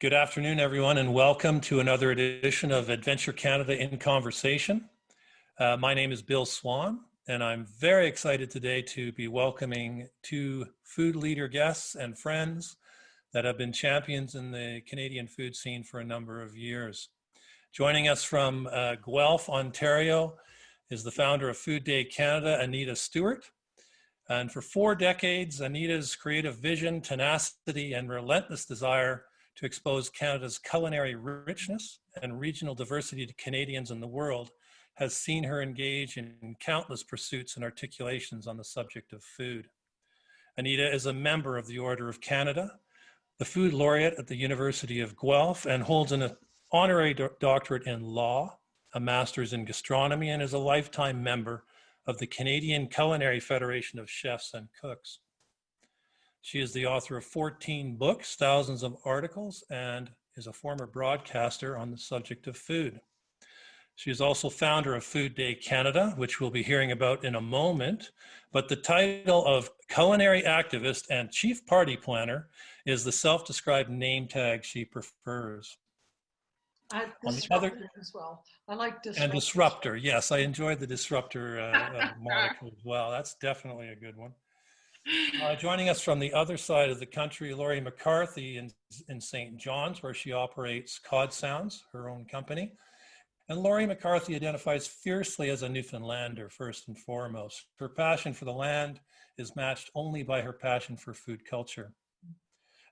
Good afternoon, everyone, and welcome to another edition of Adventure Canada in Conversation. My name is Bill Swan, and I'm very excited today to be welcoming two food leader guests and friends that have been champions in the Canadian food scene for a number of years. Joining us from Guelph, Ontario, is the founder of Food Day Canada, Anita Stewart. And for 4 decades, Anita's creative vision, tenacity, and relentless desire to expose Canada's culinary richness and regional diversity to Canadians and the world has seen her engage in countless pursuits and articulations on the subject of food. Anita is a member of the Order of Canada, the Food Laureate at the University of Guelph, and holds an honorary doctorate in law, a master's in gastronomy, and is a lifetime member of the Canadian Culinary Federation of Chefs and Cooks. She is the author of 14 books, thousands of articles, and is a former broadcaster on the subject of food. She is also founder of Food Day Canada, which we'll be hearing about in a moment, but the title of culinary activist and chief party planner is the self-described name tag she prefers. Disruptor as well. I like disruptor. And disruptor, yes, I enjoyed the disruptor moniker as well. That's definitely a good one. Joining us from the other side of the country, Laurie McCarthy in St. John's, where she operates Cod Sounds, her own company. And Laurie McCarthy identifies fiercely as a Newfoundlander, first and foremost. Her passion for the land is matched only by her passion for food culture.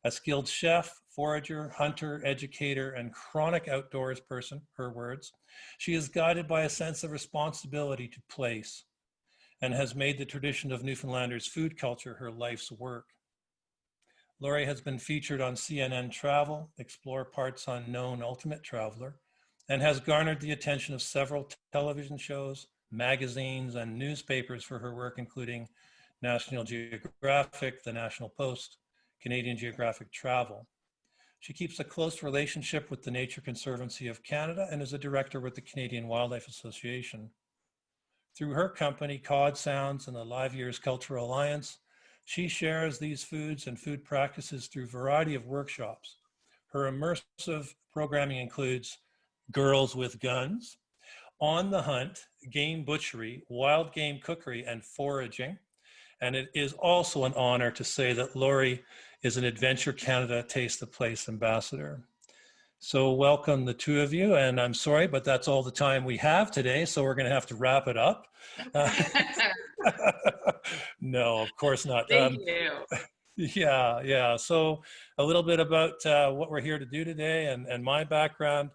A skilled chef, forager, hunter, educator, and chronic outdoors person, her words, she is guided by a sense of responsibility to place, and has made the tradition of Newfoundlanders' food culture her life's work. Laurie has been featured on CNN Travel, Explore Parts Unknown, Ultimate Traveler, and has garnered the attention of several television shows, magazines, and newspapers for her work, including National Geographic, the National Post, Canadian Geographic Travel. She keeps a close relationship with the Nature Conservancy of Canada and is a director with the Canadian Wildlife Association. Through her company, Cod Sounds and the Live Years Cultural Alliance, she shares these foods and food practices through a variety of workshops. Her immersive programming includes Girls with Guns, On the Hunt, Game Butchery, Wild Game Cookery, and Foraging. And it is also an honor to say that Laurie is an Adventure Canada Taste the Place ambassador. So welcome the two of you, and I'm sorry, but that's all the time we have today, so we're going to have to wrap it up. No, of course not. Thank you. Yeah. So a little bit about what we're here to do today and my background.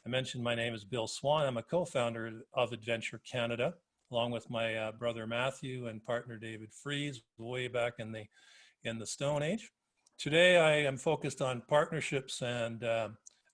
I mentioned my name is Bill Swan. I'm a co-founder of Adventure Canada, along with my brother Matthew and partner David Fries, way back in the Stone Age. Today I am focused on partnerships and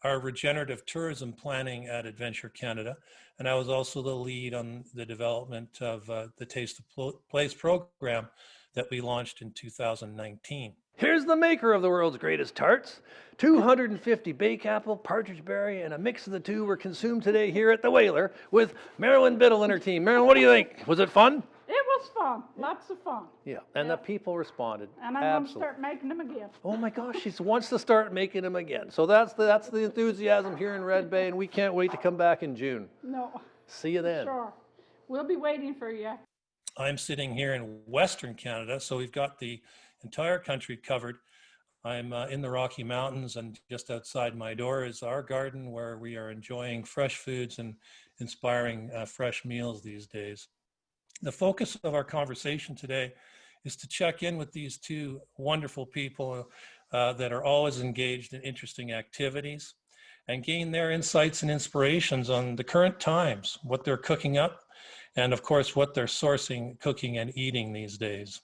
our regenerative tourism planning at Adventure Canada. And I was also the lead on the development of the Taste of Place program that we launched in 2019. Here's the maker of the world's greatest tarts. 250 bake apple, partridge berry, and a mix of the two were consumed today here at the Whaler with Marilyn Biddle and her team. Marilyn, what do you think? Was it fun? It was fun, lots of fun. Yeah, and the people responded. And I'm going to start making them again. Oh my gosh, she wants to start making them again. So that's the enthusiasm here in Red Bay, and we can't wait to come back in June. No. See you then. Sure. We'll be waiting for you. I'm sitting here in Western Canada, so we've got the entire country covered. I'm in the Rocky Mountains, and just outside my door is our garden where we are enjoying fresh foods and inspiring fresh meals these days. The focus of our conversation today is to check in with these two wonderful people that are always engaged in interesting activities and gain their insights and inspirations on the current times, what they're cooking up, and of course, what they're sourcing, cooking, and eating these days.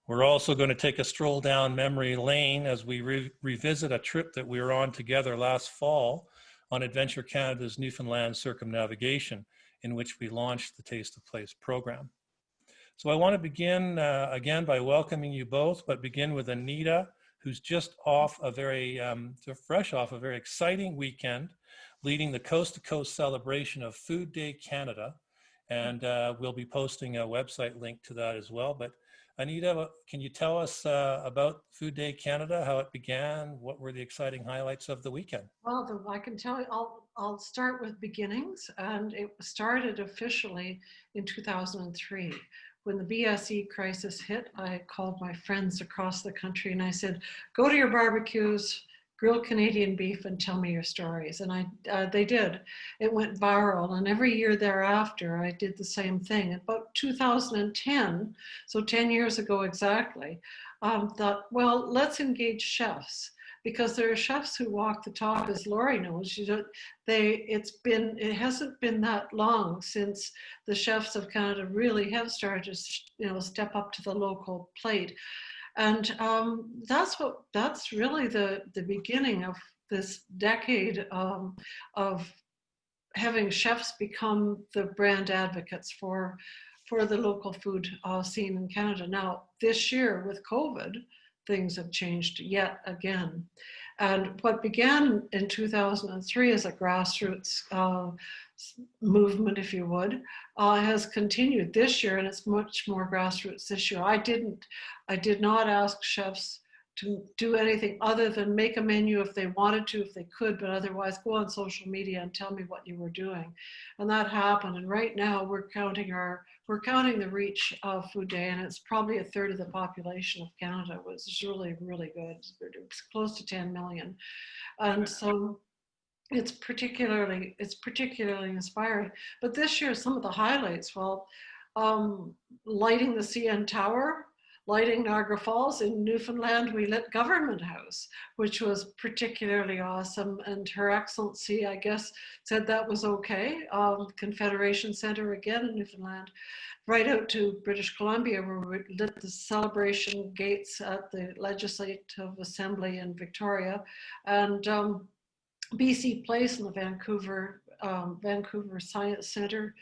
We're also going to take a stroll down memory lane as we revisit a trip that we were on together last fall on Adventure Canada's Newfoundland Circumnavigation, in which we launched the Taste of Place program. So I want to begin again by welcoming you both, but begin with Anita, who's just off a fresh off a very exciting weekend, leading the Coast to Coast celebration of Food Day Canada. And we'll be posting a website link to that as well. But Anita, can you tell us about Food Day Canada, how it began? What were the exciting highlights of the weekend? Well, I can tell you, I'll start with beginnings, and it started officially in 2003. When the BSE crisis hit, I called my friends across the country and I said, go to your barbecues, grill Canadian beef and tell me your stories. And they did. It went viral. And every year thereafter, I did the same thing. About 2010, so 10 years ago exactly, thought, well, let's engage chefs, because there are chefs who walk the talk, as Laurie knows. It hasn't been that long since the chefs of Canada really have started to step up to the local plate. And that's really the beginning of this decade of having chefs become the brand advocates for the local food scene in Canada. Now, this year with COVID, things have changed yet again. And what began in 2003 as a grassroots movement, if you would, has continued this year, and it's much more grassroots this year. I did not ask chefs to do anything other than make a menu if they wanted to, if they could, but otherwise go on social media and tell me what you were doing. And that happened. And right now we're counting the reach of Food Day, and it's probably a third of the population of Canada, which is really, really good. It's close to 10 million. And so it's particularly inspiring. But this year, some of the highlights, well, lighting the CN Tower, lighting Niagara Falls. In Newfoundland, we lit Government House, which was particularly awesome. And Her Excellency, I guess, said that was okay. Confederation Centre again in Newfoundland. Right out to British Columbia, where we lit the celebration gates at the Legislative Assembly in Victoria. And BC Place in the Vancouver Science Centre.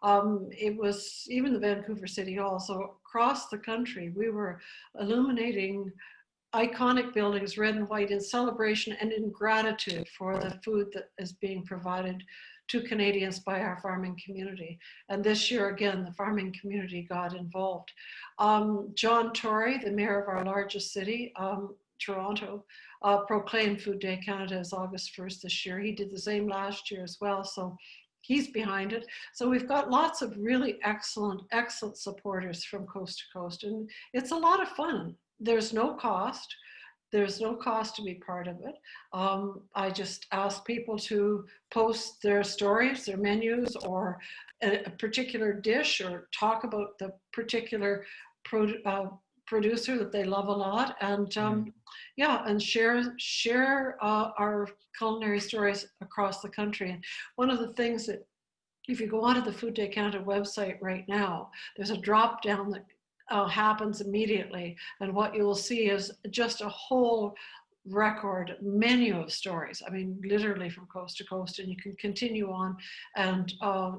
It was even the Vancouver City Hall. So across the country, we were illuminating iconic buildings, red and white, in celebration and in gratitude for the food that is being provided to Canadians by our farming community. And this year, again, the farming community got involved. John Tory, the mayor of our largest city, Toronto, proclaimed Food Day Canada as August 1st this year. He did the same last year as well. So he's behind it. So we've got lots of really excellent supporters from coast to coast. And it's a lot of fun. There's no cost. There's no cost to be part of it. I just ask people to post their stories, their menus, or a particular dish, or talk about the particular producer that they love a lot, and and share our culinary stories across the country. And one of the things that, if you go onto the Food Day Canada website right now, there's a drop down that happens immediately, and what you will see is just a whole record menu of stories. I mean, literally from coast to coast, and you can continue on and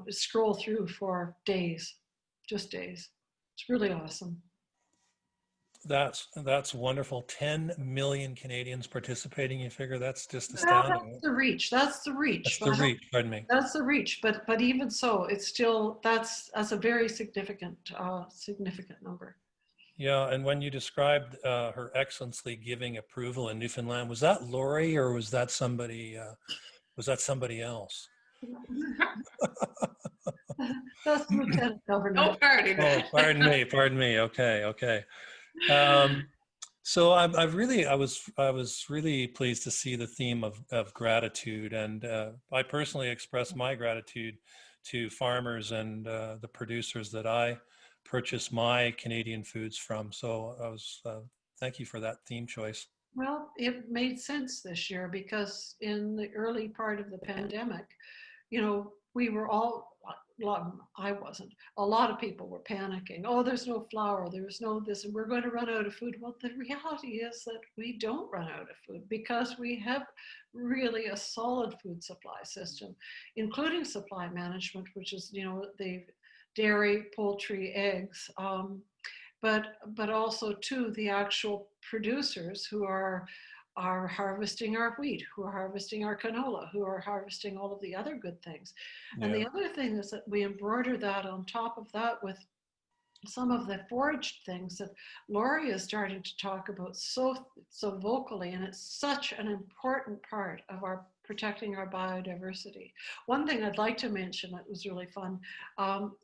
scroll through for days, just days. It's really awesome. That's wonderful. 10 million Canadians participating. You figure that's just astounding. That's the reach. That's the reach. That's the reach. Pardon me. That's the reach. But even so, it's still that's a very significant number. Yeah, and when you described Her Excellency giving approval in Newfoundland, was that Laurie or was that somebody? Was that somebody else? That's the Lieutenant Governor. No party there. Oh, pardon me. Okay. So I was really pleased to see the theme of gratitude, and I personally express my gratitude to farmers and the producers that I purchase my Canadian foods from. So I was thank you for that theme choice. Well, it made sense this year because in the early part of the pandemic, we were all. I wasn't. A lot of people were panicking. Oh, there's no flour. There's no this, and we're going to run out of food. Well, the reality is that we don't run out of food because we have really a solid food supply system, including supply management, which is, the dairy, poultry, eggs, but also too the actual producers who are harvesting our wheat, who are harvesting our canola, who are harvesting all of the other good things. Yeah. And the other thing is that we embroider that on top of that with some of the foraged things that Laurie is starting to talk about so vocally, and it's such an important part of our protecting our biodiversity. One thing I'd like to mention that was really fun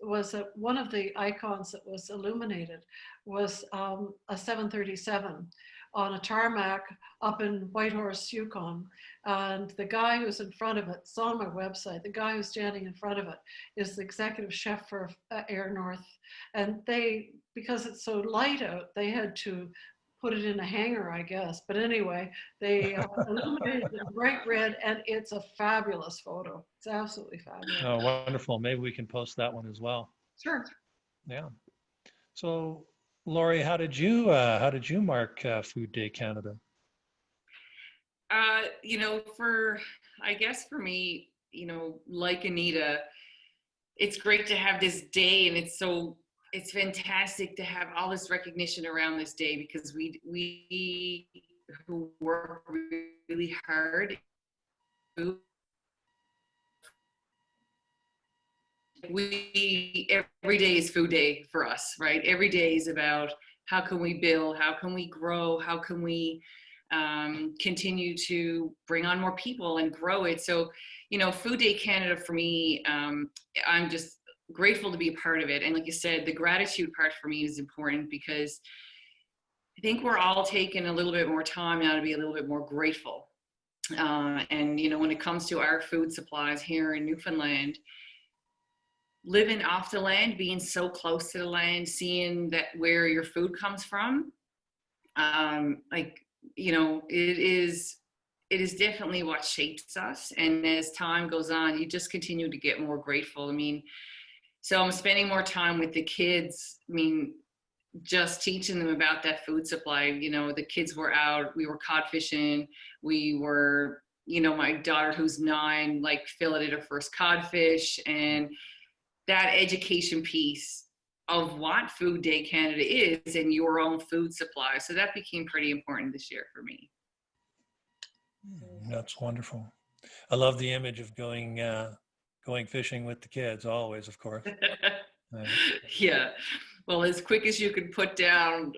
was that one of the icons that was illuminated was a 737 on a tarmac up in Whitehorse, Yukon. And the guy who's in front of it, it's on my website, the guy who's standing in front of it is the executive chef for Air North. And they, because it's so light out, they had to put it in a hanger, I guess. But anyway, they illuminated it in bright red, and it's a fabulous photo. It's absolutely fabulous. Oh, wonderful. Maybe we can post that one as well. Sure. Yeah. So, Laurie, how did you mark Food Day Canada? You know, I guess for me, you know, like Anita, it's great to have this day, and it's fantastic to have all this recognition around this day, because we who work really hard, every day is food day for us, right? Every day is about how can we build, how can we grow, how can we continue to bring on more people and grow it. So, you know, Food Day Canada for me, I'm just grateful to be a part of it. And like you said, the gratitude part for me is important, because I think we're all taking a little bit more time now to be a little bit more grateful. And, you know, when it comes to our food supplies here in Newfoundland, living off the land, being so close to the land, seeing that where your food comes from, like, you know, it is definitely what shapes us. And as time goes on, you just continue to get more grateful. I mean, so I'm spending more time with the kids. I mean, just teaching them about that food supply. You know, the kids were out, we were cod fishing, we were, you know, my daughter who's 9, like filleted her first codfish, and that education piece of what Food Day Canada is and your own food supply. So that became pretty important this year for me. That's wonderful. I love the image of going fishing with the kids, always, of course. Yeah. Well, as quick as you could put down,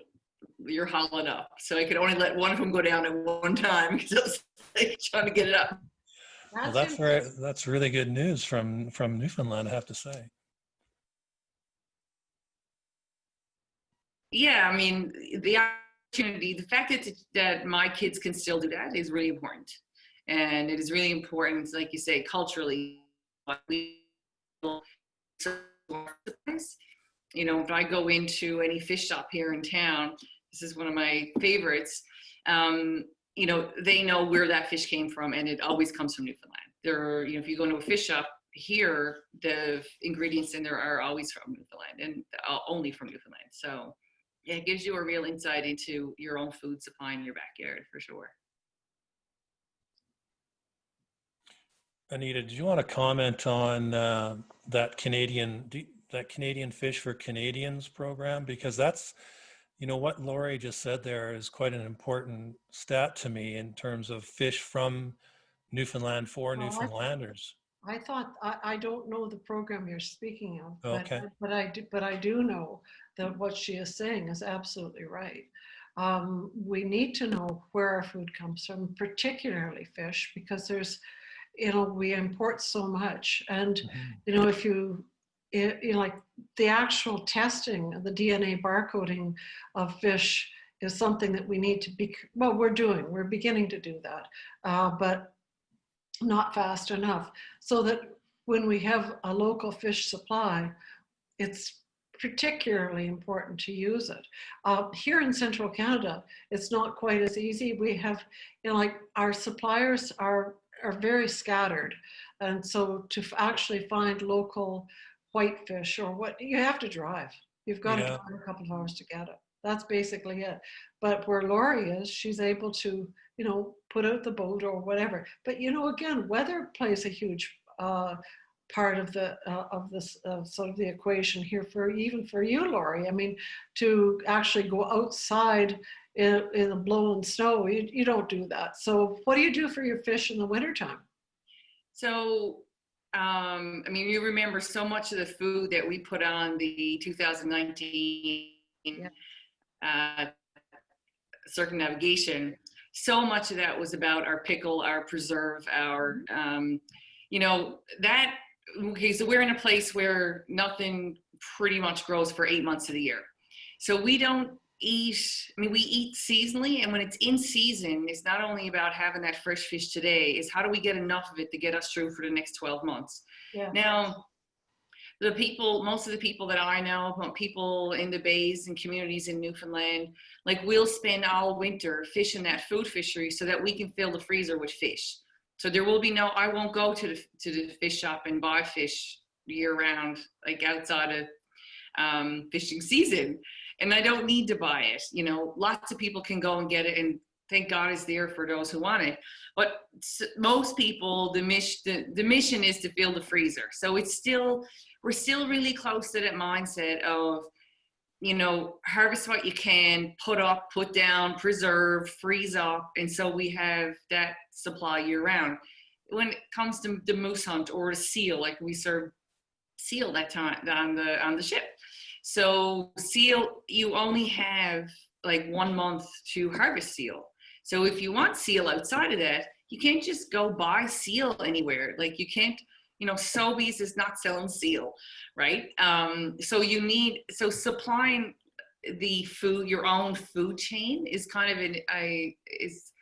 you're hauling up. So I could only let one of them go down at one time, because I was like, trying to get it up. Well, that's really good news from Newfoundland, I have to say. Yeah, I mean, the opportunity, the fact that my kids can still do that is really important. And it is really important, like you say, culturally, what we, you know, if I go into any fish shop here in town, this is one of my favorites, you know, they know where that fish came from, and it always comes from Newfoundland. You know, if you go into a fish shop here, the ingredients in there are always from Newfoundland, and only from Newfoundland. So yeah, it gives you a real insight into your own food supply in your backyard, for sure. Anita, did you want to comment on that Canadian Fish for Canadians program? Because that's, you know, what Laurie just said there is quite an important stat to me in terms of fish from Newfoundland for Newfoundlanders. I thought, I don't know the program you're speaking of, Okay. but I do know that what she is saying is absolutely right. We need to know where our food comes from, particularly fish, because there's, you know, we import so much. And, you know, if you know, like the actual testing of the DNA barcoding of fish is something that we need to be, well, we're beginning to do that, but not fast enough, so that when we have a local fish supply, it's particularly important to use it. Here in central Canada, it's not quite as easy. We have, you know, like our suppliers are very scattered. And so to actually find local whitefish or what, you have to drive. You've got to drive a couple of hours to get it. That's basically it. But where Laurie is, she's able to, you know, put out the boat or whatever. But, you know, again, weather plays a huge part of this sort of the equation here even for you, Laurie. I mean, to actually go outside in the blowing snow, you don't do that. So what do you do for your fish in the wintertime? So I mean, you remember so much of the food that we put on the 2019 uh, circumnavigation. So much of that was about our pickle, our preserve, our, you know, that, okay, so we're in a place where nothing pretty much grows for 8 months of the year. So we don't eat, I mean, we eat seasonally, and when it's in season, it's not only about having that fresh fish today, is how do we get enough of it to get us through for the next 12 months. Yeah. Now, most of the people that I know, people in the bays and communities in Newfoundland, like we'll spend all winter fishing that food fishery so that we can fill the freezer with fish. So there will be no, I won't go to the fish shop and buy fish year round, like outside of fishing season. And I don't need to buy it. You know, lots of people can go and get it, and thank God it's there for those who want it. But most people, the mission is to fill the freezer. So we're still really close to that mindset of, you know, harvest what you can, put up, put down, preserve, freeze up. And so we have that supply year round. When it comes to the moose hunt or the seal, like we serve seal that time on the ship. So seal, you only have like 1 month to harvest seal. So if you want seal outside of that, you can't just go buy seal anywhere. Like you can't, you know, Sobeys is not selling seal, right? So supplying the food, your own food chain is kind of it's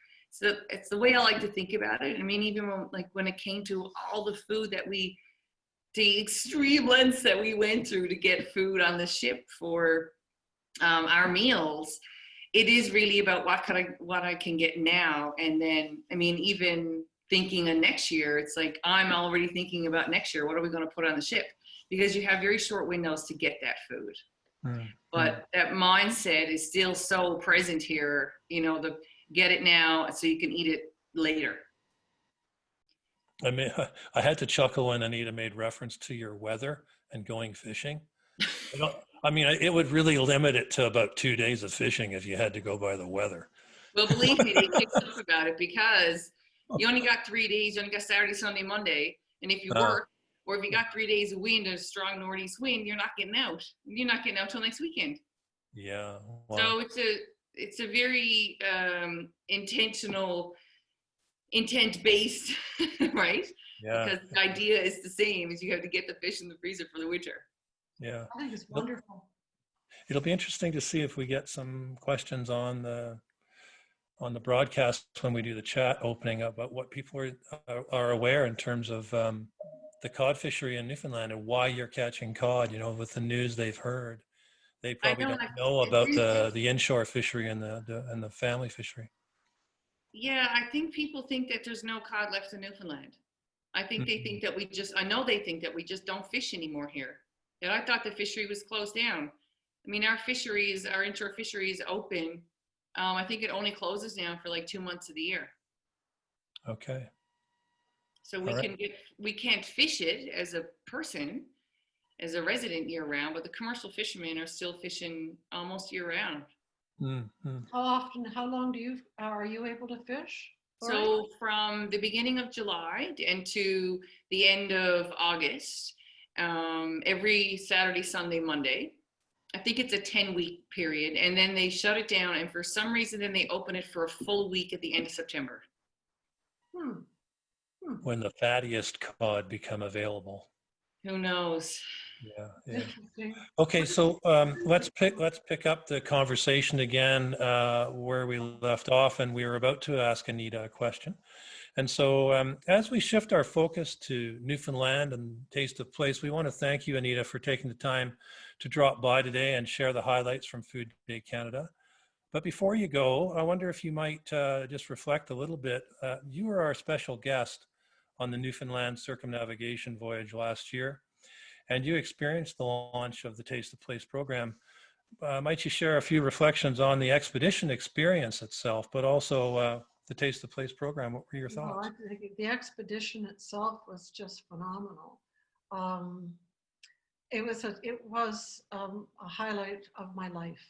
the way I like to think about it. I mean, even when it came to all the food that the extreme lengths that we went through to get food on the ship for our meals, it is really about what I can get now. And then, I mean, even thinking of next year, it's like, I'm already thinking about next year. What are we going to put on the ship? Because you have very short windows to get that food. But that mindset is still so present here, you know, the get it now so you can eat it later. I mean, I had to chuckle when Anita made reference to your weather and going fishing. I mean, it would really limit it to about 2 days of fishing if you had to go by the weather. Well, believe me, they kicked up about it because you only got 3 days. You only got Saturday, Sunday, Monday. And if you work, or if you got 3 days of wind and a strong northeast wind, you're not getting out. You're not getting out till next weekend. Yeah. So Wow. it's a very intentional, intent-based, right? Yeah. Because the idea is the same, is you have to get the fish in the freezer for the winter. Yeah. I think it's wonderful. It'll be interesting to see if we get some questions on the broadcast when we do the chat opening up about what people are aware in terms of the cod fishery in Newfoundland and why you're catching cod. You know, with the news they've heard, they probably don't know about the inshore fishery and the family fishery. Yeah, I think people think that there's no cod left in Newfoundland. I think they think that I know they think that we just don't fish anymore here. That I thought the fishery was closed down. I mean, our inshore fishery is open. I think it only closes down for like 2 months of the year. Okay. So we can't fish it as a person, as a resident year round, but the commercial fishermen are still fishing almost year round. How long are you able to fish? So from the beginning of July and to the end of August, every Saturday, Sunday, Monday. I think it's a 10-week period, and then they shut it down, and for some reason then they open it for a full week at the end of September. When the fattiest cod become available. Who knows? Yeah. Okay, so let's pick up the conversation again where we left off, and we were about to ask Anita a question. And so as we shift our focus to Newfoundland and Taste of Place, we want to thank you, Anita, for taking the time to drop by today and share the highlights from Food Day Canada. But before you go, I wonder if you might just reflect a little bit. You were our special guest on the Newfoundland Circumnavigation voyage last year, and you experienced the launch of the Taste of Place program. Might you share a few reflections on the expedition experience itself, but also the Taste of Place program? What were your thoughts? Well, I think the expedition itself was just phenomenal. It was a highlight of my life.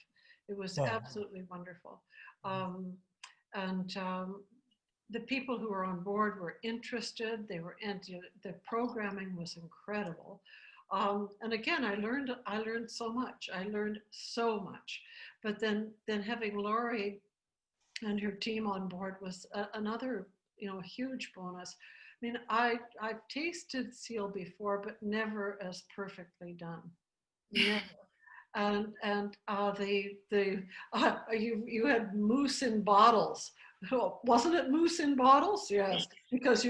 It was absolutely wonderful. And the people who were on board were interested. They were into the programming was incredible. And again, I learned so much. I learned so much. But then having Laurie and her team on board was another, huge bonus. I mean, I've tasted seal before, but never as perfectly done. Never. And you had moose in bottles. Oh, wasn't it moose in bottles? Yes, because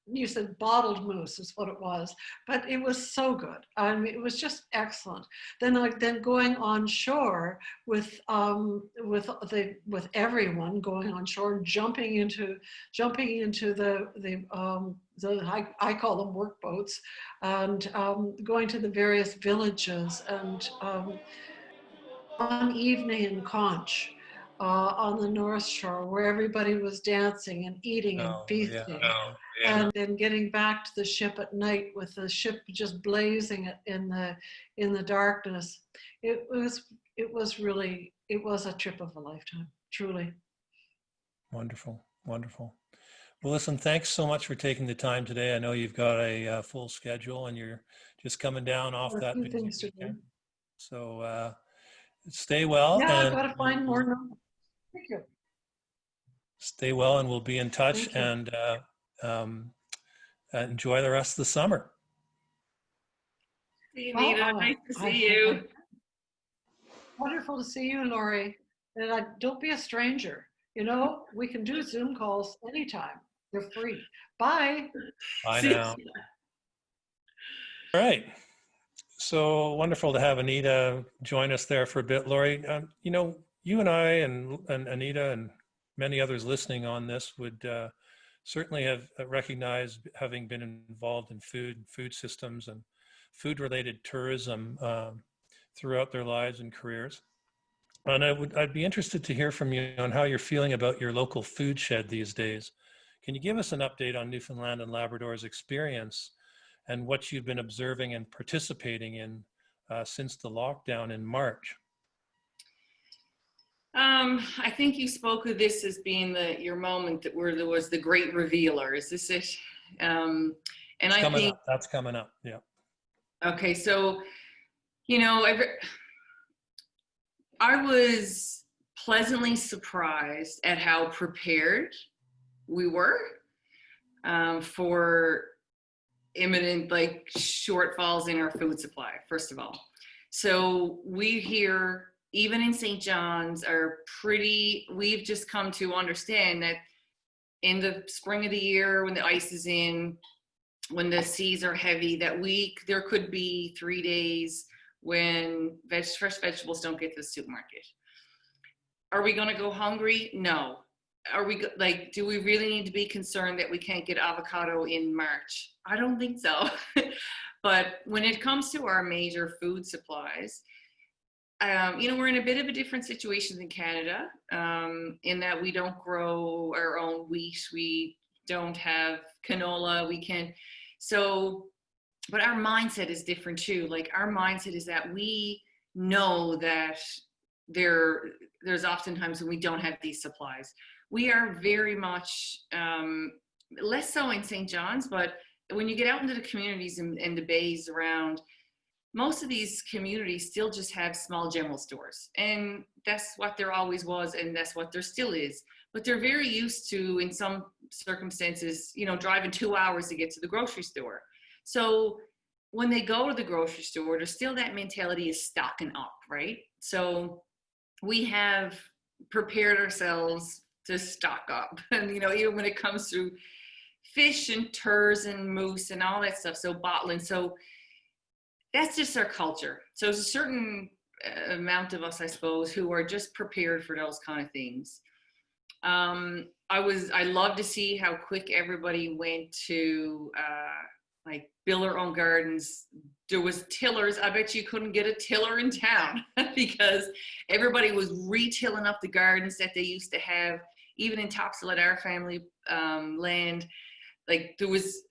you said bottled moose is what it was, but it was so good. I mean, it was just excellent. Then going on shore with everyone going on shore, jumping into the I call them work boats, and going to the various villages, and one evening in Conch on the North Shore where everybody was dancing and eating and feasting. And then getting back to the ship at night with the ship just blazing in the darkness. It was a trip of a lifetime, truly. Wonderful, wonderful. Well, listen, thanks so much for taking the time today. I know you've got a full schedule and you're just coming down off that busy Things to do. weekend. So stay well. Yeah, and I've got to find more numbers. Thank you. Stay well, and we'll be in touch. And enjoy the rest of the summer. See you, Anita. Nice to see you. Wonderful to see you, Laurie. And don't be a stranger. We can do Zoom calls anytime. They're free. Bye. Bye now. All right. So wonderful to have Anita join us there for a bit. Laurie, you and I and Anita and many others listening on this would certainly have recognized, having been involved in food systems and food-related tourism throughout their lives and careers. And I'd be interested to hear from you on how you're feeling about your local food shed these days. Can you give us an update on Newfoundland and Labrador's experience and what you've been observing and participating in since the lockdown in March? I think you spoke of this as being your moment where there was the great revealer. Is this it? And I think that's coming up. Yeah. Okay, so I was pleasantly surprised at how prepared we were for imminent shortfalls in our food supply, first of all. So we here, even in St. John's, we've just come to understand that in the spring of the year, when the ice is in, when the seas are heavy, that there could be 3 days when fresh vegetables don't get to the supermarket. Are we going to go hungry? No. Do we really need to be concerned that we can't get avocado in March? I don't think so. But when it comes to our major food supplies, we're in a bit of a different situation than Canada, in that we don't grow our own wheat. We don't have canola. We can't. So, but our mindset is different too. Our mindset is that we know that there's oftentimes when we don't have these supplies. We are very much, less so in St. John's, but when you get out into the communities and the bays around, most of these communities still just have small general stores. And that's what there always was, and that's what there still is. But they're very used to, in some circumstances, driving 2 hours to get to the grocery store. So when they go to the grocery store, there's still that mentality of stocking up, right? So we have prepared ourselves to stock up. And, even when it comes to fish and turs and moose and all that stuff, so bottling. So that's just our culture. So there's a certain amount of us, I suppose, who are just prepared for those kind of things. I love to see how quick everybody went to build their own gardens. There was tillers. I bet you couldn't get a tiller in town because everybody was retilling up the gardens that they used to have, even in Topsail at our family land. There was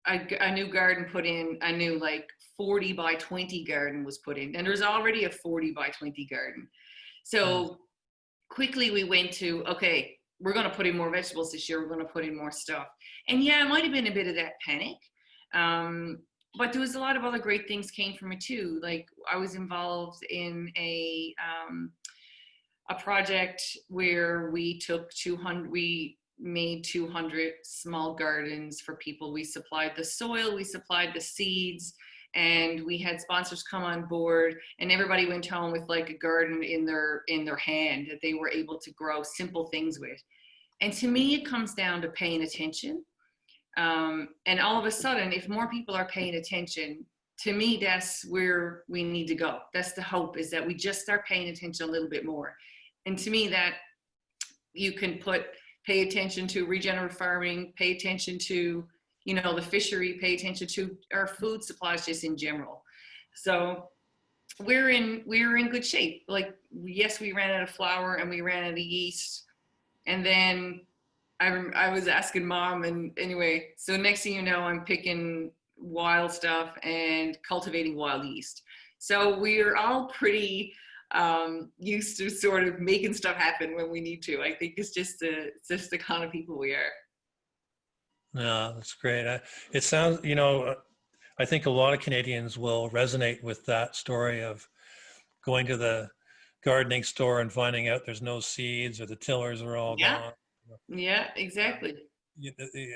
a new garden put in, a new 40 by 20 garden was put in, and there's already a 40 by 20 garden. So quickly we went to, okay, we're going to put in more vegetables this year. We're going to put in more stuff. And yeah, it might have been a bit of that panic. But there was a lot of other great things came from it too. Like I was involved in a project where we made 200 small gardens for people. We supplied the soil, we supplied the seeds, and we had sponsors come on board, and everybody went home with like a garden in their hand that they were able to grow simple things with. And to me, it comes down to paying attention. And all of a sudden, if more people are paying attention, to me, that's where we need to go. That's the hope, is that we just start paying attention a little bit more. And to me, that you can pay attention to regenerative farming, pay attention to, you know, the fishery, pay attention to our food supplies just in general. So we're in good shape. Like, yes, we ran out of flour and we ran out of yeast. And then I was asking Mom, and anyway, so next thing you know, I'm picking wild stuff and cultivating wild yeast. So we're all pretty used to sort of making stuff happen when we need to. I think it's just the kind of people we are. Yeah, that's great. It sounds, you know, I think a lot of Canadians will resonate with that story of going to the gardening store and finding out there's no seeds or the tillers are all gone. Yeah, exactly.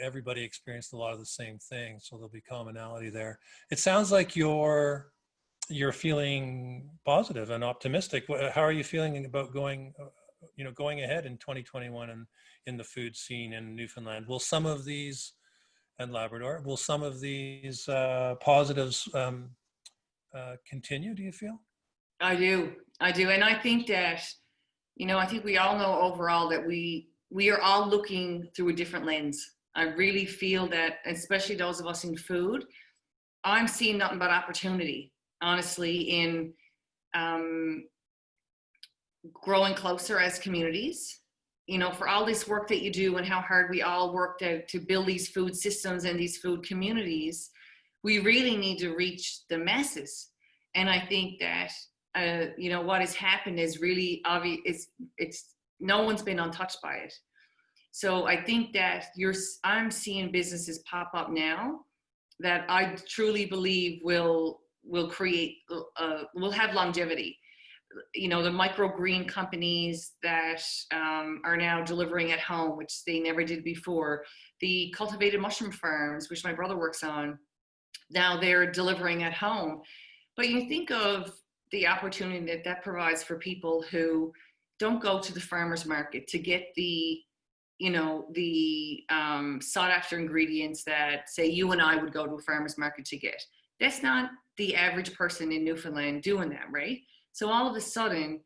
Everybody experienced a lot of the same things, so there'll be commonality there. It sounds like you're feeling positive and optimistic. How are you feeling about going ahead in 2021 and in the food scene in Newfoundland? Will some of these, and Labrador, will some of these positives continue, do you feel? I do. And I think that, you know, I think we all know overall that we are all looking through a different lens. I really feel that, especially those of us in food, I'm seeing nothing but opportunity, honestly, in growing closer as communities. You know, for all this work that you do and how hard we all work to build these food systems and these food communities, we really need to reach the masses. And I think that, you know, what has happened is really obvious. It's no one's been untouched by it. So I think that I'm seeing businesses pop up now that I truly believe will create, will have longevity. You know, the microgreen companies that are now delivering at home, which they never did before. The cultivated mushroom farms, which my brother works on, now they're delivering at home. But you think of the opportunity that provides for people who don't go to the farmer's market to get the, you know, the sought after ingredients that, say, you and I would go to a farmer's market to get. That's not the average person in Newfoundland doing that, right? So all of a sudden,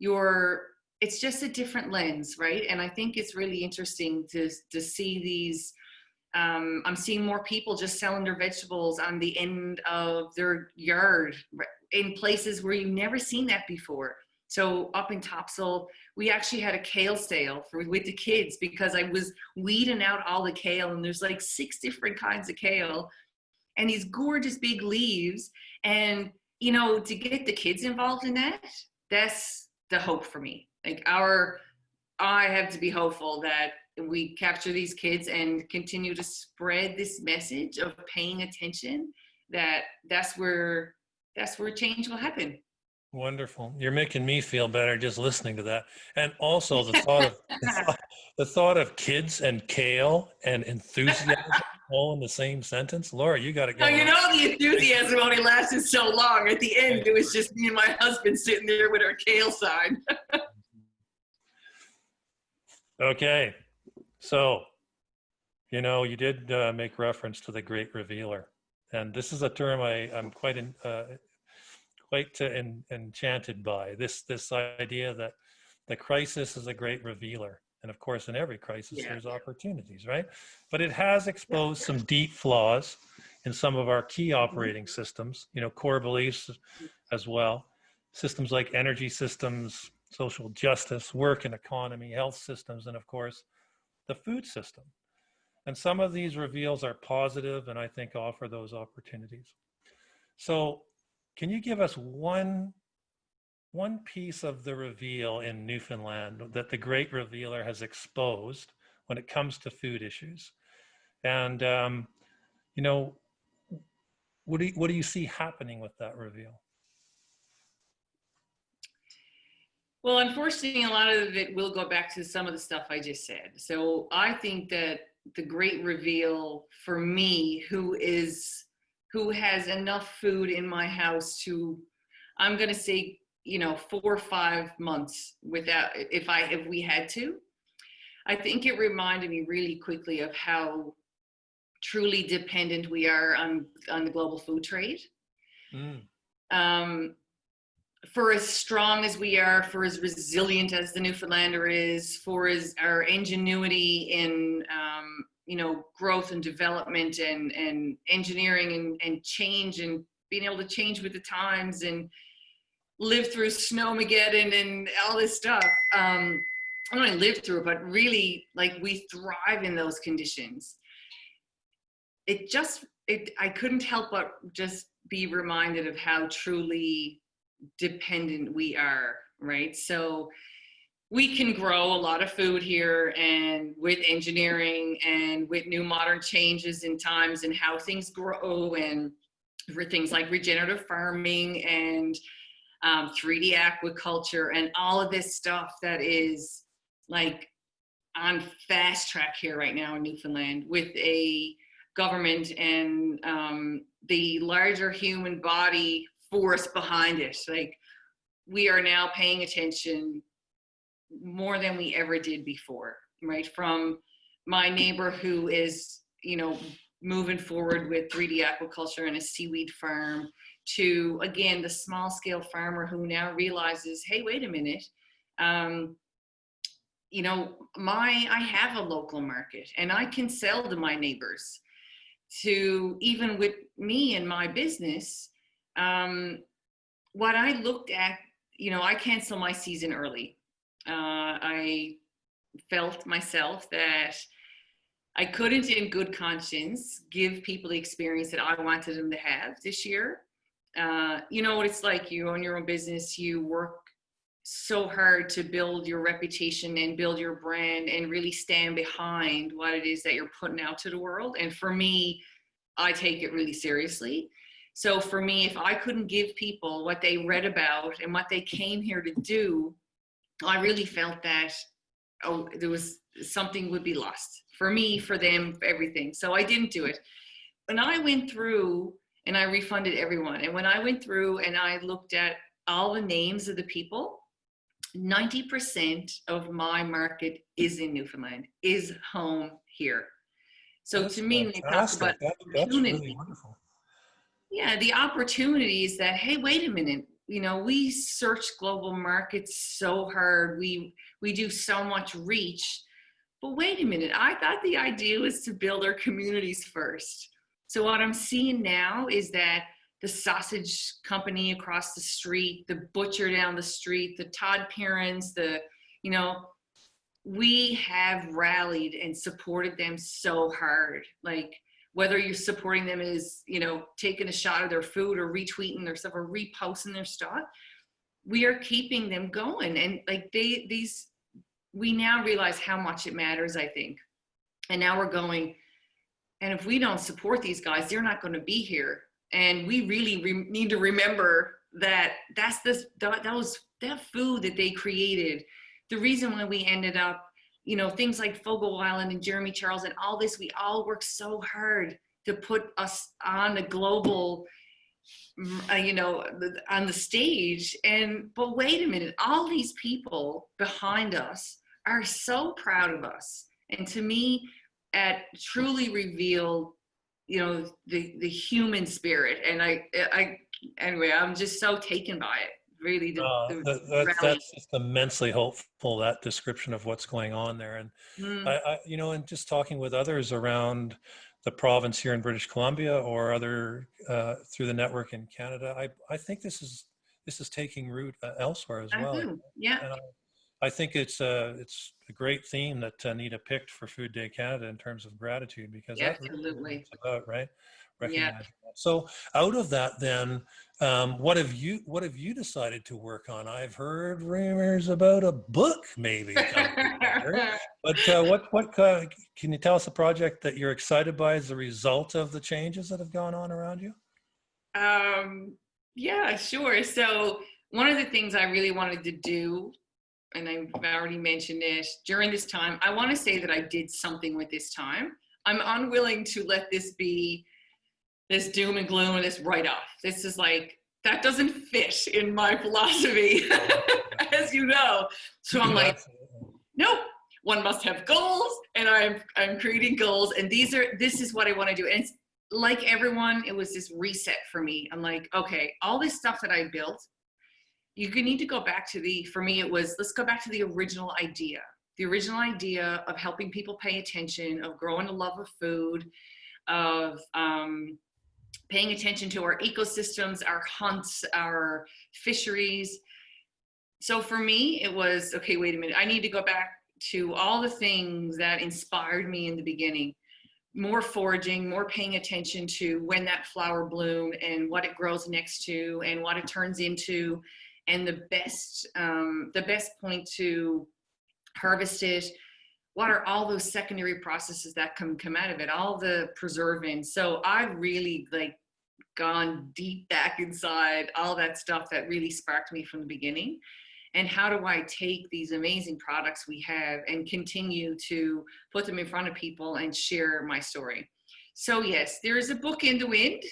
it's just a different lens, right? And I think it's really interesting to see these. I'm seeing more people just selling their vegetables on the end of their yard in places where you've never seen that before. So up in Topsail, we actually had a kale sale with the kids because I was weeding out all the kale, and there's like 6 different kinds of kale and these gorgeous big leaves. And, you know, to get the kids involved in that, that's the hope for me. Like I have to be hopeful that we capture these kids and continue to spread this message of paying attention, that's where change will happen. Wonderful. You're making me feel better just listening to that. And also the thought of kids and kale and enthusiasm all in the same sentence. Laura, you got to go. No, you know, the enthusiasm only lasted so long. At the end, it was just me and my husband sitting there with our kale sign. Okay. So, you know, you did make reference to the great revealer. And this is a term I'm quite enchanted by, this idea that the crisis is a great revealer. And of course, in every crisis, there's opportunities, right? But it has exposed some deep flaws in some of our key operating systems, you know, core beliefs as well. Systems like energy systems, social justice, work and economy, health systems, and of course, the food system. And some of these reveals are positive and I think offer those opportunities. So can you give us one one piece of the reveal in Newfoundland that the great revealer has exposed when it comes to food issues. And, you know, what do you see happening with that reveal? Well, unfortunately, a lot of it will go back to some of the stuff I just said. So I think that the great reveal for me, who has enough food in my house to, I'm going to say, 4 or 5 months without, if we had to, I think it reminded me really quickly of how truly dependent we are on the global food trade. Mm. For as strong as we are, for as resilient as the Newfoundlander is, for our ingenuity in, growth and development and engineering and change and being able to change with the times and live through Snowmageddon and all this stuff. I don't only live through it, but really, like, we thrive in those conditions. I couldn't help but just be reminded of how truly dependent we are, right? So we can grow a lot of food here, and with engineering and with new modern changes in times and how things grow, and for things like regenerative farming and 3D aquaculture and all of this stuff that is like on fast track here right now in Newfoundland, with a government and the larger human body force behind it. Like, we are now paying attention more than we ever did before, right? From my neighbor who is, moving forward with 3D aquaculture and a seaweed farm, to, again, the small scale farmer who now realizes, hey, wait a minute, I have a local market and I can sell to my neighbors. To even with me and my business, what I looked at, I canceled my season early. I felt myself that I couldn't in good conscience give people the experience that I wanted them to have this year. You know what it's like, you own your own business, you work so hard to build your reputation and build your brand and really stand behind what it is that you're putting out to the world. And for me, I take it really seriously. So for me, if I couldn't give people what they read about and what they came here to do, I really felt that, there was something would be lost for me, for them, for everything. So I didn't do it. When I went through and I refunded everyone, and when I went through and I looked at all the names of the people, 90% of my market is in Newfoundland, is home here. So That's to me, when you talk about that's really wonderful. Yeah, the opportunity is that, hey, wait a minute, we search global markets so hard, we do so much reach, but wait a minute, I thought the idea was to build our communities first. So what I'm seeing now is that the sausage company across the street, the butcher down the street, the Todd parents, we have rallied and supported them so hard. Like, whether you're supporting them as, taking a shot of their food or retweeting their stuff or reposting their stuff, we are keeping them going. And like we now realize how much it matters, I think. And now we're going, and if we don't support these guys, they're not going to be here. And we really need to remember that that food that they created, the reason why we ended up, things like Fogo Island and Jeremy Charles and all this, we all worked so hard to put us on the global, on the stage. But wait a minute, all these people behind us are so proud of us. And to me, it truly revealed, the human spirit. And anyway, I'm just so taken by it. Really, that's just immensely hopeful, that description of what's going on there. And and just talking with others around the province here in British Columbia or other through the network in Canada, I think this is taking root elsewhere as well. Yeah. I think it's a great theme that Anita picked for Food Day Canada in terms of gratitude, because Yeah, that really is what absolutely. it's about, right? Yeah. Recognizing that. So out of that, then, what have you decided to work on? I've heard rumors about a book maybe coming together, but what can you tell us a project that you're excited by as a result of the changes that have gone on around you? Yeah, sure. So one of the things I really wanted to do, and I've already mentioned it, during this time, I want to say that I did something with this time. I'm unwilling to let this be this doom and gloom and this write-off. This is like, that doesn't fit in my philosophy, as you know. So I'm like, nope, one must have goals, and I'm creating goals, and this is what I want to do. And it's like everyone, it was this reset for me. I'm like, okay, all this stuff that I built, you need to go back to for me, it was, let's go back to the original idea. The original idea of helping people pay attention, of growing a love of food, of paying attention to our ecosystems, our hunts, our fisheries. So for me, it was, okay, wait a minute. I need to go back to all the things that inspired me in the beginning. More foraging, more paying attention to when that flower bloomed and what it grows next to and what it turns into, and the best point to harvest it. What are all those secondary processes that come out of it, all the preserving. So I've really gone deep back inside all that stuff that really sparked me from the beginning. And how do I take these amazing products we have and continue to put them in front of people and share my story? So yes, there is a book in the wind.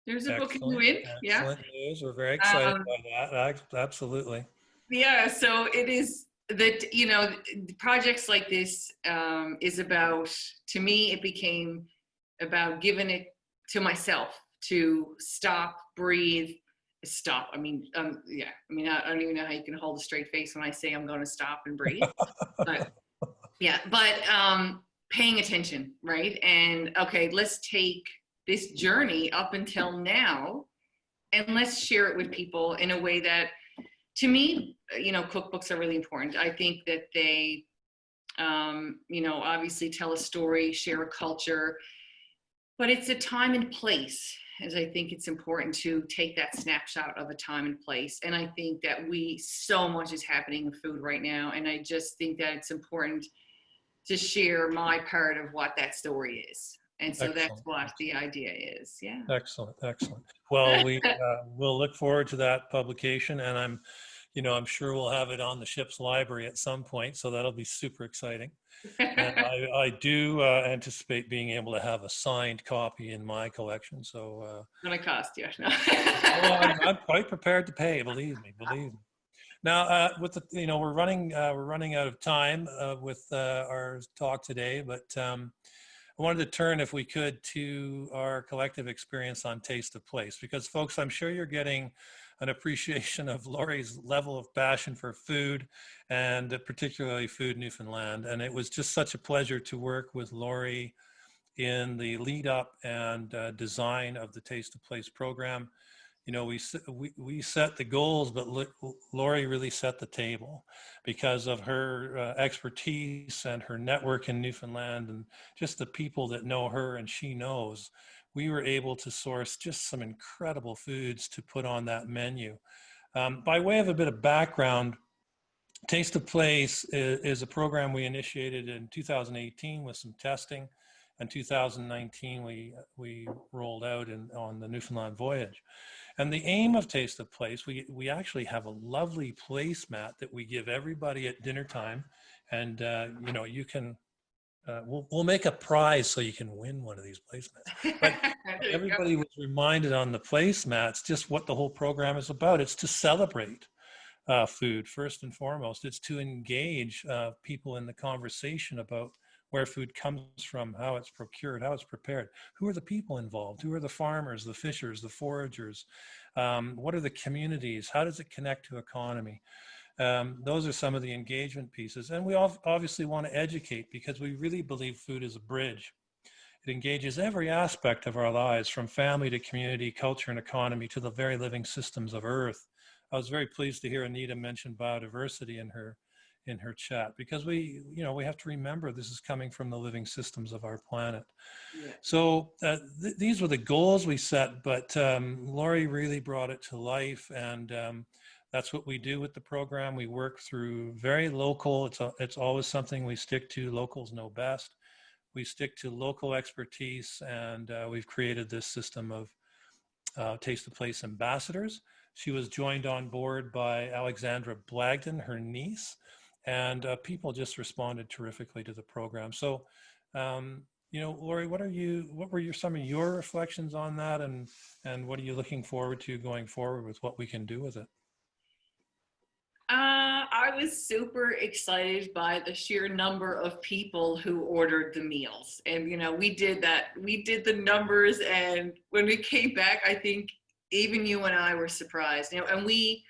There's a book in the wind. Yeah. Excellent news. We're very excited by that. Absolutely. Yeah. So it is that, projects like this is about, to me, it became about giving it to myself to stop, breathe, stop. I mean, I don't even know how you can hold a straight face when I say I'm going to stop and breathe. But yeah, paying attention, right? And okay, let's take this journey up until now and let's share it with people in a way that, to me, cookbooks are really important. I think that they, obviously tell a story, share a culture, but it's a time and place. As I think it's important to take that snapshot of a time and place. And I think that so much is happening in food right now. And I just think that it's important to share my part of what that story is. And so that's what the idea is. Yeah. Excellent. Well, we'll look forward to that publication, and I'm sure we'll have it on the ship's library at some point. So that'll be super exciting. And I do anticipate being able to have a signed copy in my collection. So it's going to cost you. No. I'm quite prepared to pay. Believe me. Now, with we're running out of time with our talk today, but I wanted to turn, if we could, to our collective experience on Taste of Place, because folks, I'm sure you're getting an appreciation of Laurie's level of passion for food, and particularly food Newfoundland. And it was just such a pleasure to work with Laurie in the lead up and design of the Taste of Place program. We set the goals, but Laurie really set the table because of her expertise and her network in Newfoundland, and just the people that know her and she knows. We were able to source just some incredible foods to put on that menu. By way of a bit of background, Taste of Place is a program we initiated in 2018 with some testing. In 2019, we rolled out on the Newfoundland voyage. And the aim of Taste of Place, we actually have a lovely placemat that we give everybody at dinner time. And, you can, we'll make a prize so you can win one of these placemats. But everybody was reminded on the placemats just what the whole program is about. It's to celebrate food, first and foremost. It's to engage people in the conversation about where food comes from, how it's procured, how it's prepared. Who are the people involved? Who are the farmers, the fishers, the foragers? What are the communities? How does it connect to economy? Those are some of the engagement pieces. And we obviously want to educate, because we really believe food is a bridge. It engages every aspect of our lives, from family to community, culture and economy, to the very living systems of Earth. I was very pleased to hear Anita mention biodiversity in in her chat, because we have to remember this is coming from the living systems of our planet. Yeah. So these were the goals we set, but Laurie really brought it to life, and that's what we do with the program. We work through very local. It's always something we stick to. Locals know best. We stick to local expertise, and we've created this system of Taste the Place ambassadors. She was joined on board by Alexandra Blagden, her niece, and people just responded terrifically to the program. So, Laurie, what were some of your reflections on that, and what are you looking forward to going forward with what we can do with it? I was super excited by the sheer number of people who ordered the meals. And, we did that. We did the numbers. And when we came back, I think even you and I were surprised, and we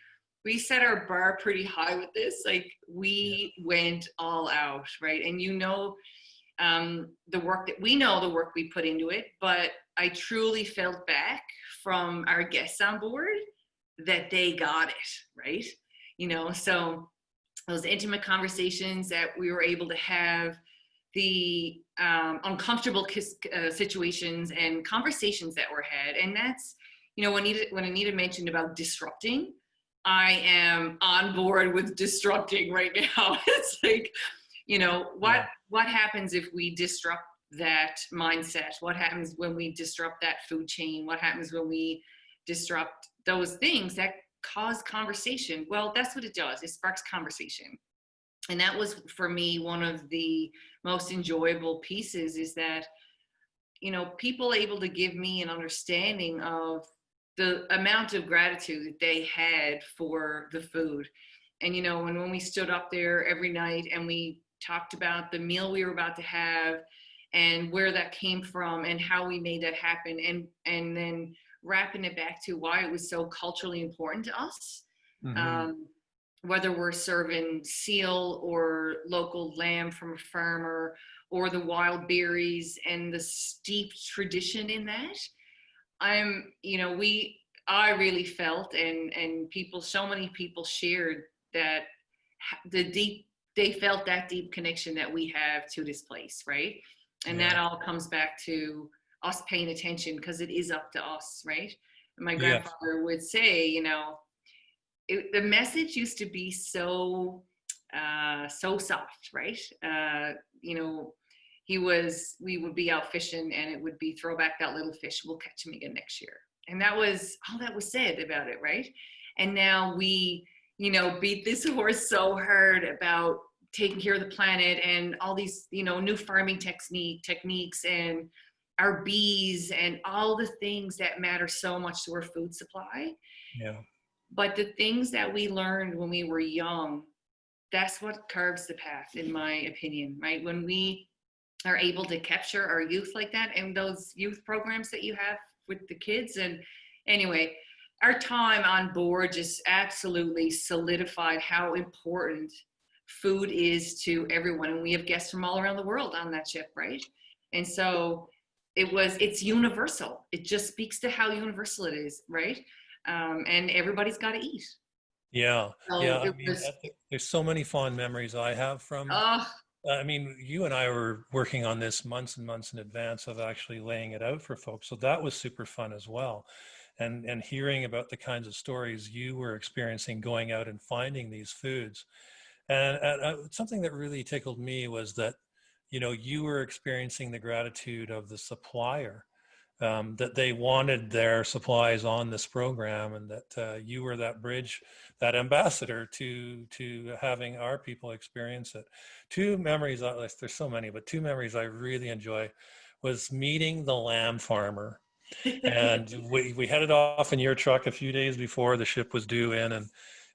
set our bar pretty high with this. Like, we went all out, right? And the work we put into it, but I truly felt back from our guests on board that they got it, right? So those intimate conversations that we were able to have, the uncomfortable situations and conversations that were had. And that's, when Anita mentioned about disrupting, I am on board with disrupting right now. It's like, what happens if we disrupt that mindset? What happens when we disrupt that food chain? What happens when we disrupt those things that cause conversation? Well, that's what it does. It sparks conversation. And that was, for me, one of the most enjoyable pieces, is that, people able to give me an understanding of the amount of gratitude that they had for the food. And, when we stood up there every night and we talked about the meal we were about to have and where that came from and how we made that happen, and then wrapping it back to why it was so culturally important to us. Mm-hmm. Whether we're serving seal or local lamb from a farmer, or the wild berries and the steep tradition in that, I really felt, and so many people shared that they felt that deep connection that we have to this place, right? And that all comes back to us paying attention, because it is up to us, right? And my grandfather would say, the message used to be so soft, right? We would be out fishing, and it would be, throw back that little fish, we'll catch him again next year. And that was all that was said about it, right? And now we, beat this horse so hard about taking care of the planet and all these, new farming techniques and our bees and all the things that matter so much to our food supply. Yeah. But the things that we learned when we were young, that's what carves the path, in my opinion, right? When we are able to capture our youth like that, and those youth programs that you have with the kids. And anyway, our time on board just absolutely solidified how important food is to everyone. And we have guests from all around the world on that ship, right? And so it's universal. It just speaks to how universal it is, right? And everybody's got to eat. Yeah. So there's so many fond memories I have from, you and I were working on this months and months in advance of actually laying it out for folks. So that was super fun as well. And hearing about the kinds of stories you were experiencing going out and finding these foods. And something that really tickled me was that, you were experiencing the gratitude of the supplier, that they wanted their supplies on this program, and that you were that bridge, that ambassador to having our people experience it. Two memories, there's so many, but two memories I really enjoy was meeting the lamb farmer. And we headed off in your truck a few days before the ship was due in,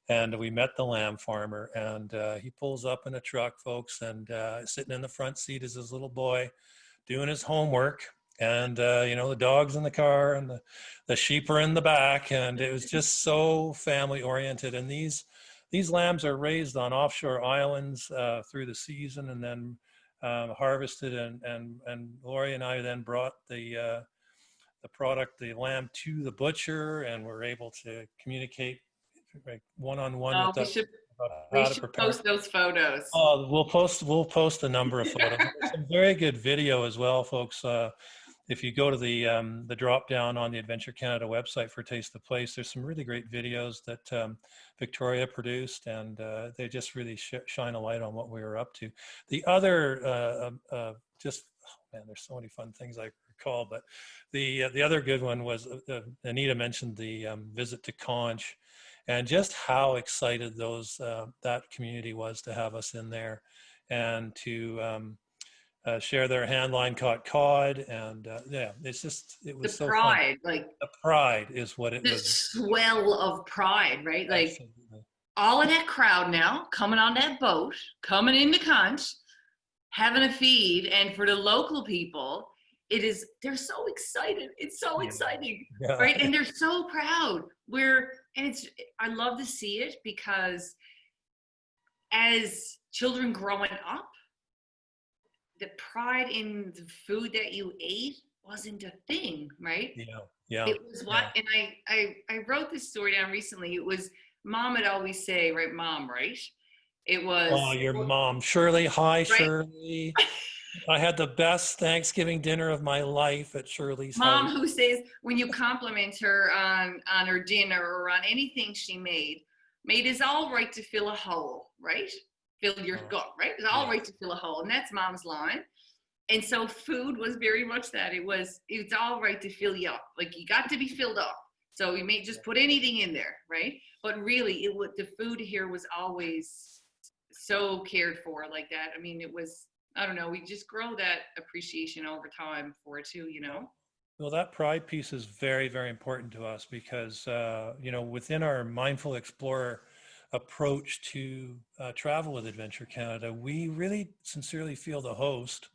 and we met the lamb farmer, and he pulls up in a truck, folks, and sitting in the front seat is his little boy doing his homework. And, the dog's in the car, and the sheep are in the back, and it was just so family oriented. And these lambs are raised on offshore islands through the season, and then harvested. And Laurie and I then brought the lamb to the butcher, and were able to communicate one-on-one with about We how to should prepare. post those photos. Oh, we'll post a number of photos. There's some very good video as well, folks. If you go to the drop down on the Adventure Canada website for Taste the Place, there's some really great videos that Victoria produced, and they just really shine a light on what we were up to. The other just oh man, there's so many fun things I recall, but the other good one was Anita mentioned the visit to Conch, and just how excited that community was to have us in there, and to share their hand-line caught cod, and yeah, it was The so fun. pride, like The pride is what it the was. swell of pride, right? Like Absolutely. all of that crowd now coming on that boat, coming into Conch, having a feed, and for the local people, they're so excited. It's so exciting, Yeah. right? And they're so proud. I love to see it, because as children growing up, the pride in the food that you ate wasn't a thing, right? Yeah. It was and I wrote this story down recently. It was, Mom would always say, right, Mom, right? It was, Oh, your mom, Shirley. Hi, right? Shirley. I had the best Thanksgiving dinner of my life at Shirley's Mom house. who says when you compliment her on her dinner or on anything she made is all right to fill a hole, right? Fill your gut, right? It's all right to fill a hole, and that's Mom's line. And so food was very much that. It's all right to fill you up. Like, you got to be filled up. So you may just put anything in there, right? But really, the food here was always so cared for like that. I mean, it was, I don't know, we just grow that appreciation over time for it too, you know? Well, that pride piece is very, very important to us, because, within our Mindful Explorer approach to travel with Adventure Canada, we really sincerely feel the host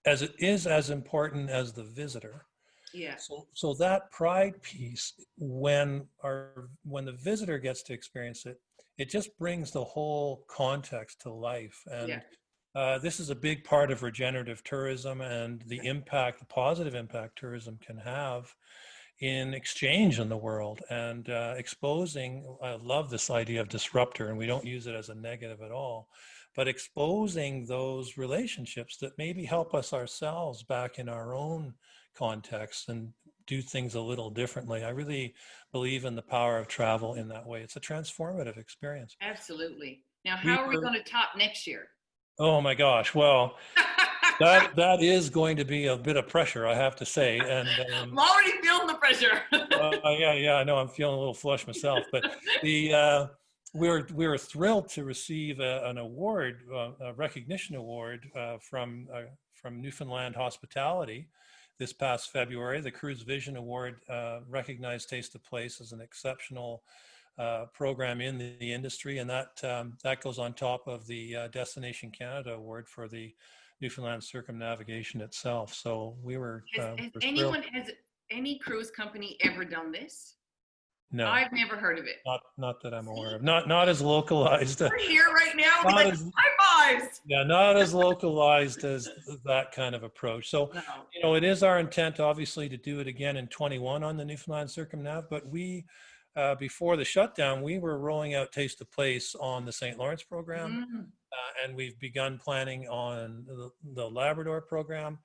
as it is as important as the visitor. Yeah. So that pride piece, when the visitor gets to experience it, it just brings the whole context to life. And this is a big part of regenerative tourism, and the positive impact tourism can have in exchange in the world, and exposing. I love this idea of disruptor, and we don't use it as a negative at all, but exposing those relationships that maybe help us ourselves back in our own context and do things a little differently. I really believe in the power of travel in that way. It's a transformative experience. Absolutely. Now, how are we going to top next year? Oh my gosh. Well, that is going to be a bit of pressure, I have to say. And I'm already feeling the pressure. yeah, I know, I'm feeling a little flush myself. But we were thrilled to receive an award, a recognition award from Newfoundland Hospitality this past February. The Cruise Vision Award recognized Taste of Place as an exceptional program in the industry, and that goes on top of the Destination Canada Award for the Newfoundland Circumnavigation itself. So we were. Has any cruise company ever done this? No, I've never heard of it. Not that I'm aware of. Not as localized. We're here right now. Like, high fives. Yeah, not as localized as that kind of approach. So, No. it is our intent, obviously, to do it again in 21 on the Newfoundland Circumnav. But we, before the shutdown, we were rolling out Taste of Place on the St. Lawrence program, and we've begun planning on the Labrador program.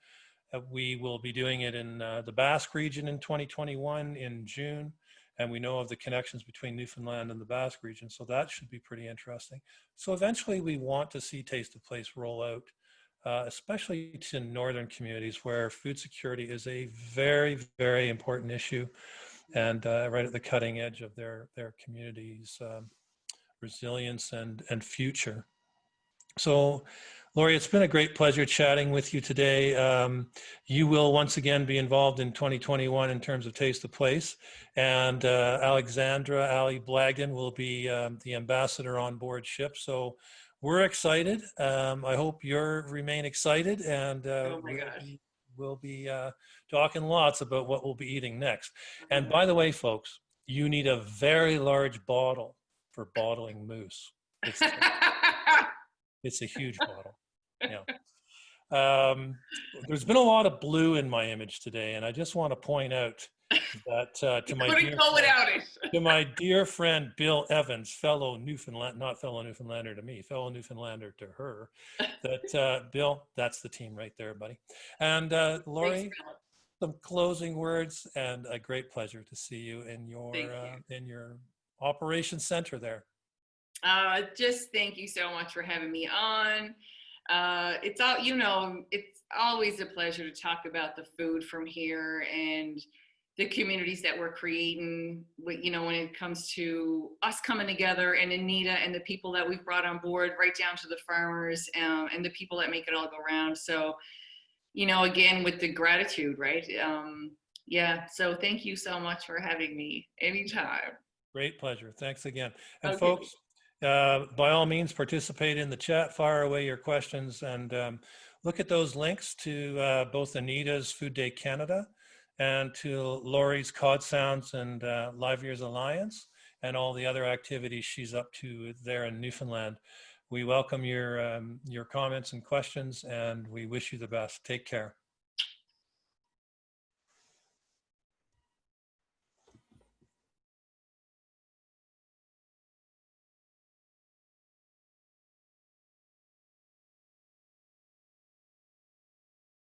We will be doing it in the Basque region in 2021 in June. And we know of the connections between Newfoundland and the Basque region, so that should be pretty interesting. So eventually we want to see Taste of Place roll out, especially to northern communities where food security is a very, very important issue, and right at the cutting edge of their communities' resilience and future. So, Lori, it's been a great pleasure chatting with you today. You will once again be involved in 2021 in terms of Taste the Place, and Alexandra Ali Blagden will be the ambassador on board ship. So we're excited. I hope you remain excited, and we'll be talking lots about what we'll be eating next. And by the way, folks, you need a very large bottle for bottling moose. It's a huge bottle. Yeah. There's been a lot of blue in my image today, and I just want to point out that to my Couldn't dear go friend, without it. to my dear friend Bill Evans, fellow Newfoundland, not fellow Newfoundlander to me, fellow Newfoundlander to her, that Bill, that's the team right there, buddy. And Lori, Thanks, Bill. some closing words, and a great pleasure to see you Thank in your operations center there. Just thank you so much for having me on. It's all, it's always a pleasure to talk about the food from here and the communities that we're creating, when it comes to us coming together, and Anita and the people that we've brought on board, right down to the farmers, and the people that make it all go round. So, again, with the gratitude, right? Yeah, so thank you so much for having me anytime. Great pleasure. Thanks again. And Okay. folks, by all means, participate in the chat, fire away your questions, and look at those links to both Anita's Food Day Canada and to Lori's Cod Sounds and Live Years Alliance and all the other activities she's up to there in Newfoundland. We welcome your comments and questions, and we wish you the best. Take care.